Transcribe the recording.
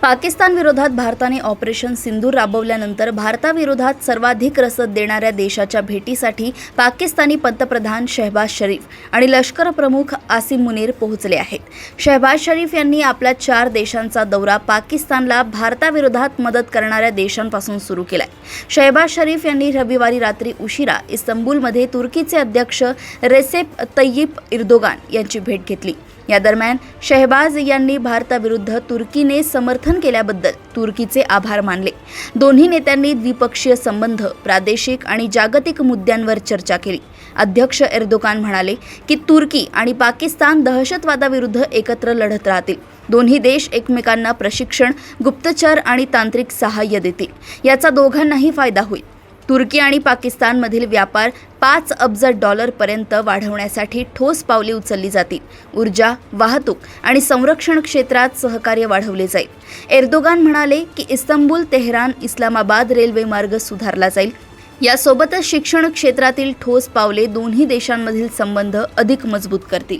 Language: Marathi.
पाकिस्तान विरोधात भारताने ऑपरेशन सिंदूर राबवल्यानंतर भारताविरोधात सर्वाधिक रसद देणाऱ्या देशाच्या भेटीसाठी पाकिस्तानी पंतप्रधान शहबाज शरीफ आणि लष्कर प्रमुख आसिम मुनीर पोहोचले आहेत. शहबाज शरीफ यांनी आपला 4 देशांचा दौरा पाकिस्तानला भारताविरोधात मदत करणाऱ्या देशांपासून सुरू केलाय. शहबाज शरीफ यांनी रविवारी रात्री उशिरा इस्तंबूलमध्ये तुर्कीचे अध्यक्ष रेसेप तय्यिप एर्दोगान यांची भेट घेतली. या दरम्यान शहबाज यांनी भारताविरुद्ध तुर्कीने समर्थन केल्याबद्दल तुर्कीचे आभार मानले. दोन्ही नेत्यांनी द्विपक्षीय संबंध, प्रादेशिक आणि जागतिक मुद्द्यांवर चर्चा केली. अध्यक्ष एर्दोगान म्हणाले की तुर्की आणि पाकिस्तान दहशतवादाविरुद्ध एकत्र लढत राहतील. दोन्ही देश एकमेकांना प्रशिक्षण, गुप्तचर आणि तांत्रिक सहाय्य देतील. याचा दोघांनाही फायदा होईल. तुर्की आणि पाकिस्तानमधील व्यापार $5 अब्ज पर्यंत वाढवण्यासाठी ठोस पावले उचलली जातील. ऊर्जा, वाहतूक आणि संरक्षण क्षेत्रात सहकार्य वाढवले जाईल. एर्दोगान म्हणाले की इस्तंबूल, तेहरान, इस्लामाबाद रेल्वे मार्ग सुधारला जाईल. यासोबतच शिक्षण क्षेत्रातील ठोस पावले दोन्ही देशांमधील संबंध अधिक मजबूत करतील.